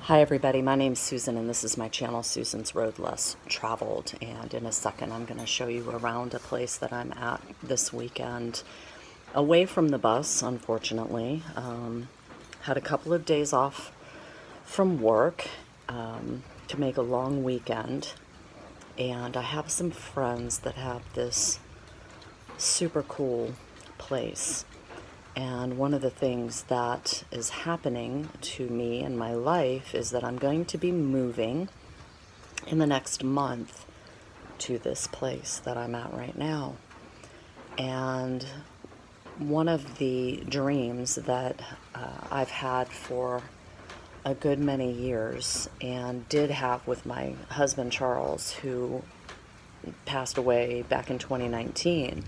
Hi everybody, my name's Susan and this is my channel, Susan's Road Less Traveled, and in a second I'm going to show you around a place that I'm at this weekend. Away from the bus, unfortunately. Had a couple of days off from work to make a long weekend, and I have some friends that have this super cool place. And one of the things that is happening to me in my life is that I'm going to be moving in the next month to this place that I'm at right now. And one of the dreams that I've had for a good many years, and did have with my husband Charles, who passed away back in 2019,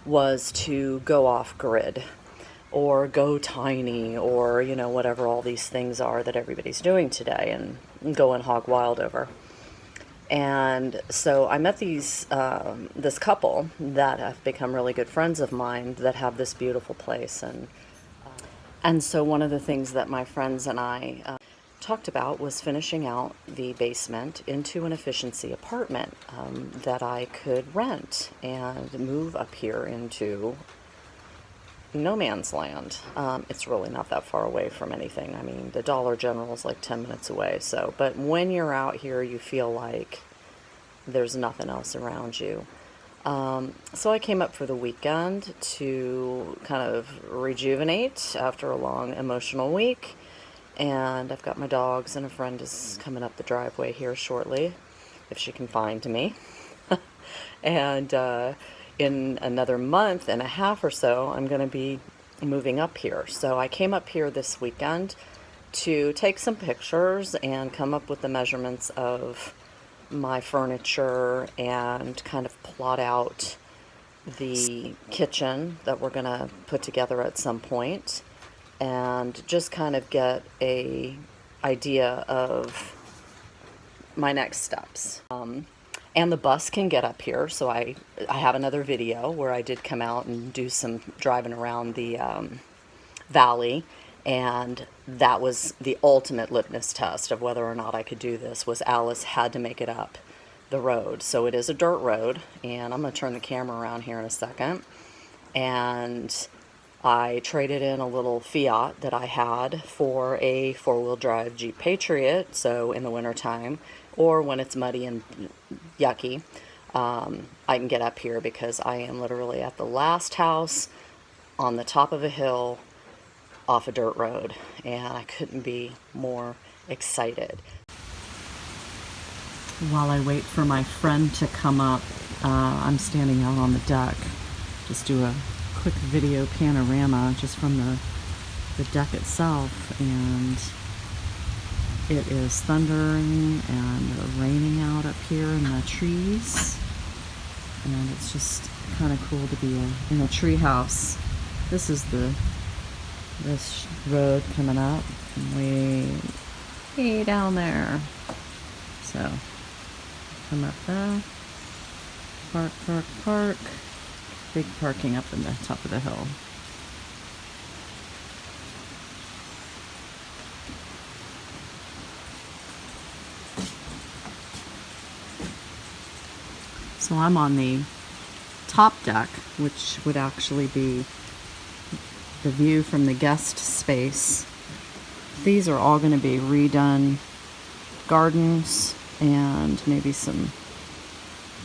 was to go off grid or go tiny, or whatever all these things are that everybody's doing today and going hog wild over. And so I met this couple that have become really good friends of mine that have this beautiful place, and so one of the things that my friends and I talked about was finishing out the basement into an efficiency apartment that I could rent and move up here into no man's land. It's really not that far away from anything. I mean, the Dollar General is like 10 minutes away. But when you're out here, you feel like there's nothing else around you. So I came up for the weekend to kind of rejuvenate after a long emotional week. And I've got my dogs, and a friend is coming up the driveway here shortly, if she can find me. And in another month and a half or so, I'm going to be moving up here. So I came up here this weekend to take some pictures and come up with the measurements of my furniture and kind of plot out the kitchen that we're going to put together at some point, and just kind of get a idea of my next steps. And the bus can get up here, so I have another video where I did come out and do some driving around the valley, and that was the ultimate litmus test of whether or not I could do this. Was Alice had to make it up the road. So it is a dirt road, and I'm going to turn the camera around here in a second. And I traded in a little Fiat that I had for a four-wheel drive Jeep Patriot, so in the wintertime, or when it's muddy and yucky, I can get up here, because I am literally at the last house on the top of a hill off a dirt road, and I couldn't be more excited. While I wait for my friend to come up, I'm standing out on the deck. Just do a quick video panorama just from the deck itself, and it is thundering and raining out up here in the trees, and it's just kind of cool to be in a tree house. This is this road coming up way down there. So come up there, park. Big parking up in the top of the hill. So I'm on the top deck, which would actually be the view from the guest space. These are all going to be redone gardens and maybe some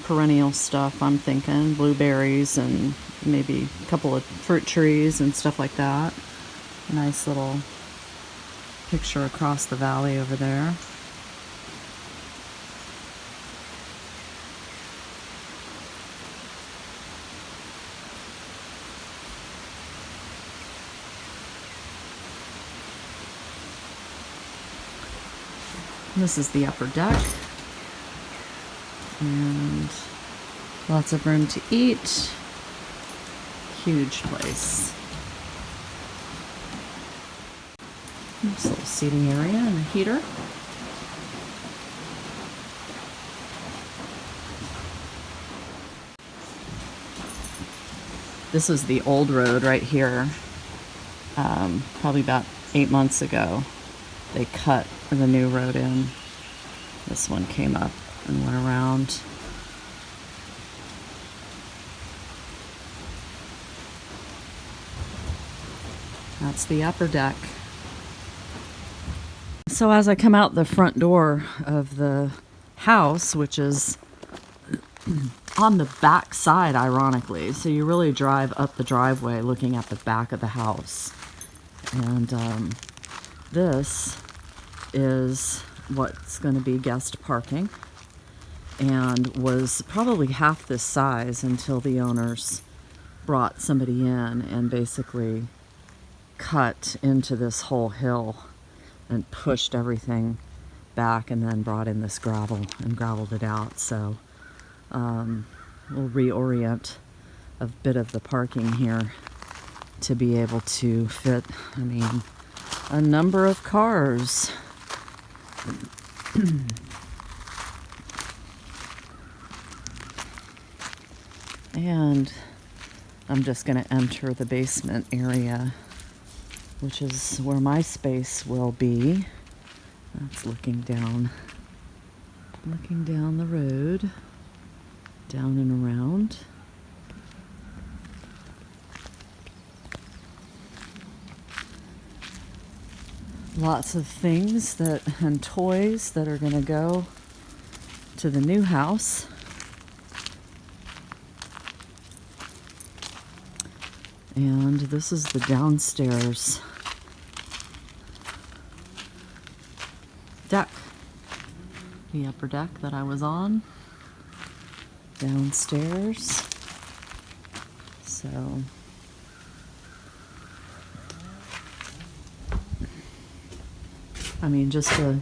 perennial stuff. I'm thinking blueberries and maybe a couple of fruit trees and stuff like that. A nice little picture across the valley over there. This is the upper deck, and lots of room to eat. Huge place. Nice little seating area and a heater. This is the old road right here. Probably about 8 months ago. They cut the new road in. This one came up and went around. That's the upper deck. So as I come out the front door of the house, which is on the back side, ironically, so you really drive up the driveway looking at the back of the house. And this is what's going to be guest parking, and was probably half this size until the owners brought somebody in and basically cut into this whole hill and pushed everything back, and then brought in this gravel and graveled it out. So we'll reorient a bit of the parking here to be able to fit, I mean, a number of cars. And I'm just going to enter the basement area, which is where my space will be. That's looking down the road, down and around. Lots of things and toys that are going to go to the new house. And this is the downstairs deck, the upper deck that I was on, downstairs. So I mean, just a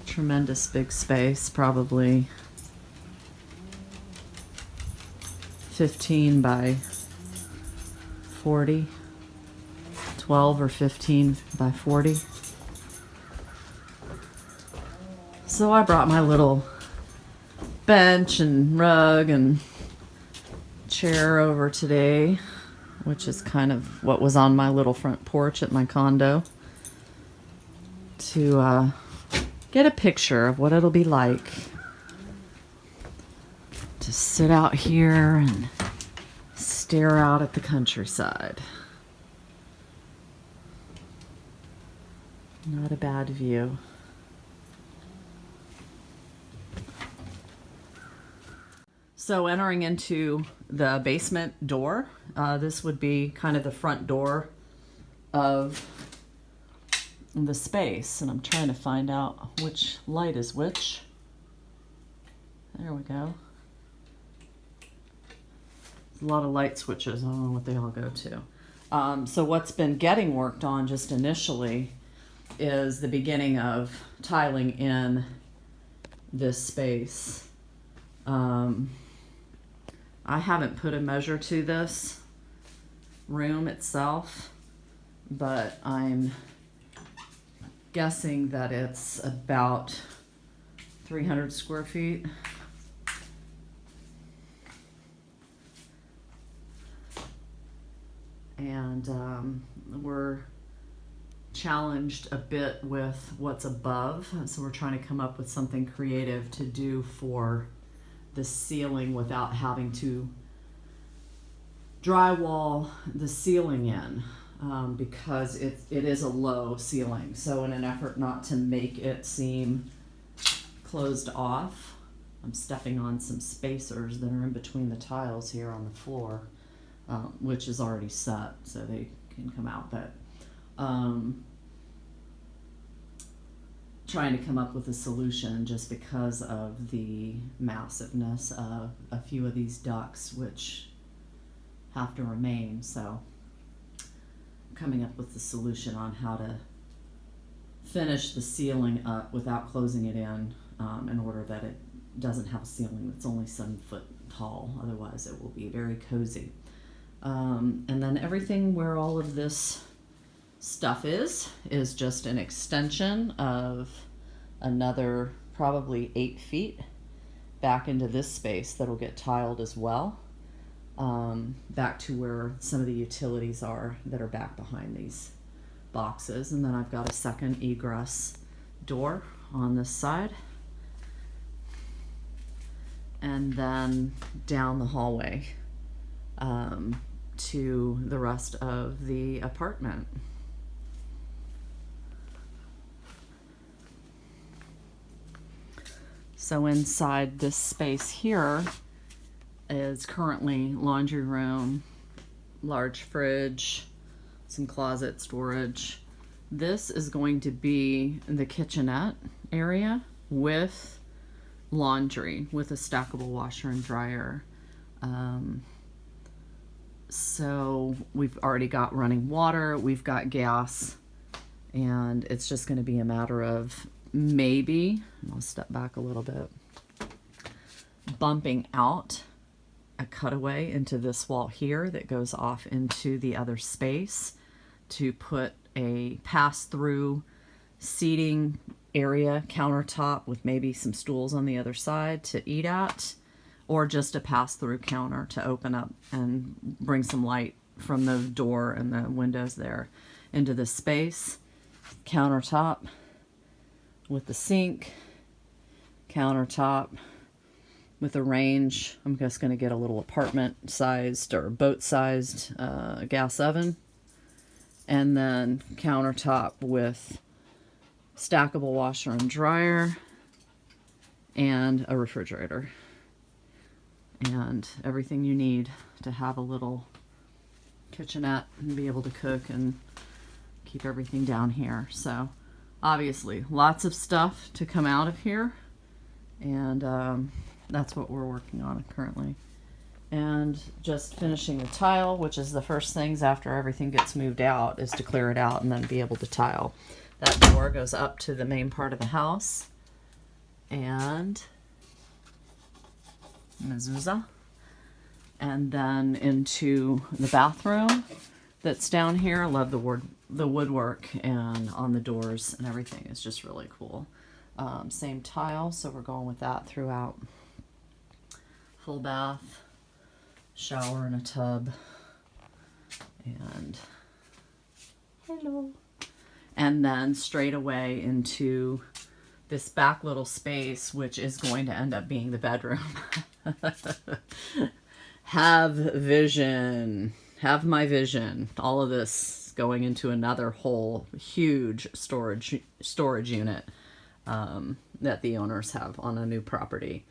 tremendous big space, probably 15 by 40, 12 or 15 by 40. So I brought my little bench and rug and chair over today, which is kind of what was on my little front porch at my condo, to get a picture of what it'll be like to sit out here and stare out at the countryside. Not a bad view. So entering into the basement door, this would be kind of the front door of the space, and I'm trying to find out which light is which. There we go. A lot of light switches. I don't know what they all go to. So what's been getting worked on just initially is the beginning of tiling in this space. I haven't put a measure to this room itself, but I'm guessing that it's about 300 square feet. And we're challenged a bit with what's above, so we're trying to come up with something creative to do for the ceiling without having to drywall the ceiling in, because it is a low ceiling. So in an effort not to make it seem closed off, I'm stepping on some spacers that are in between the tiles here on the floor, which is already set, so they can come out. But trying to come up with a solution just because of the massiveness of a few of these ducts, which have to remain. So coming up with the solution on how to finish the ceiling up without closing it in order that it doesn't have a ceiling that's only 7 foot tall. Otherwise it will be very cozy. And then everything where all of this stuff is just an extension of another probably 8 feet back into this space that'll get tiled as well, back to where some of the utilities are that are back behind these boxes. And then I've got a second egress door on this side, and then down the hallway to the rest of the apartment. So inside this space here is currently laundry room, large fridge, some closet storage. This is going to be the kitchenette area with laundry, with a stackable washer and dryer. So we've already got running water, we've got gas, and it's just going to be a matter of maybe, I'll step back a little bit, bumping out a cutaway into this wall here that goes off into the other space to put a pass-through seating area, countertop with maybe some stools on the other side to eat at, or just a pass-through counter to open up and bring some light from the door and the windows there into this space. Countertop with the sink, countertop with a range. I'm just going to get a little apartment sized or boat sized gas oven, and then countertop with stackable washer and dryer and a refrigerator, and everything you need to have a little kitchenette and be able to cook and keep everything down here. So obviously lots of stuff to come out of here, and that's what we're working on currently. And just finishing the tile, which is the first things after everything gets moved out, is to clear it out and then be able to tile. That door goes up to the main part of the house, and mezuzah, and then into the bathroom that's down here. I love the woodwork and on the doors and everything is just really cool. Same tile, so we're going with that throughout. Full bath, shower and a tub, and hello. And then straight away into this back little space, which is going to end up being the bedroom. Have vision. Have my vision. All of this going into another whole huge storage unit that the owners have on a new property.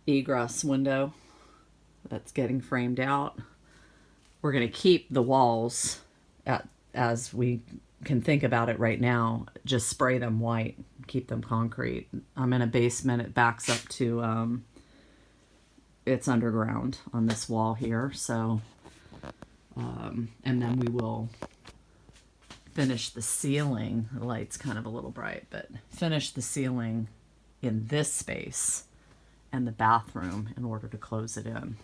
Egress window that's getting framed out. We're going to keep the walls as we can think about it right now, just spray them white, keep them concrete. I'm in a basement. It backs up to, it's underground on this wall here. So, and then we will finish the ceiling. The light's kind of a little bright, but finish the ceiling in this space and the bathroom in order to close it in.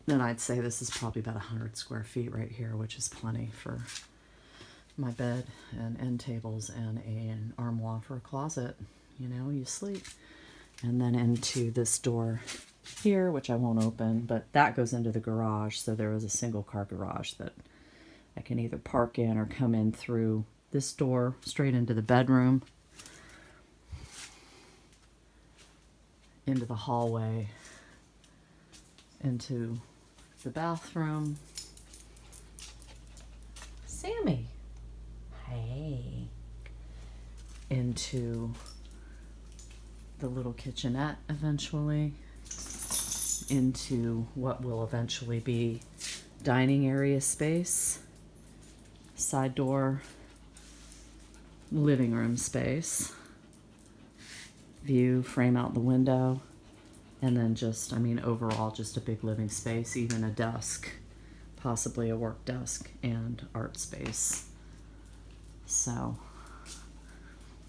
Then I'd say this is probably about 100 square feet right here, which is plenty for my bed and end tables and an armoire for a closet. You know, you sleep. And then into this door here, which I won't open, but that goes into the garage. So there is a single car garage that I can either park in or come in through this door straight into the bedroom, into the hallway, into the bathroom. Sammy. Hey. Into the little kitchenette eventually. Into what will eventually be dining area space. Side door. Living room space. View, frame out the window. And then just, I mean, overall, just a big living space, even a desk, possibly a work desk and art space. So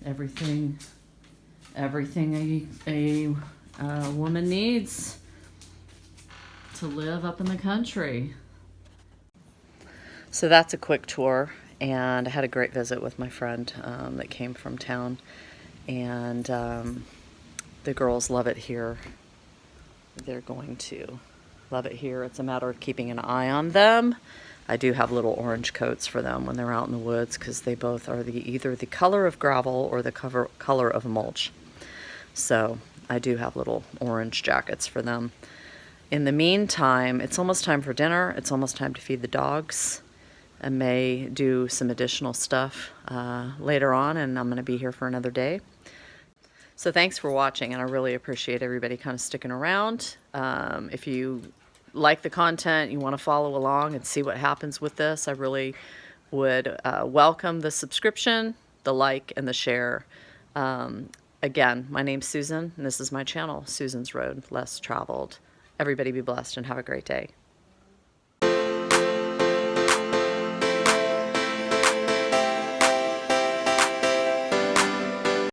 everything a woman needs to live up in the country. So that's a quick tour, and I had a great visit with my friend that came from town, and the girls love it here. They're going to love it here. It's a matter of keeping an eye on them. I do have little orange coats for them when they're out in the woods, because they both are either the color of gravel or the color of mulch. So I do have little orange jackets for them. In the meantime, it's almost time for dinner. It's almost time to feed the dogs. I may do some additional stuff later on, and I'm going to be here for another day. So thanks for watching, and I really appreciate everybody kind of sticking around. If you like the content, you want to follow along and see what happens with this, I really would welcome the subscription, the like, and the share. Again, my name's Susan, and this is my channel, Susan's Road Less Traveled. Everybody be blessed and have a great day.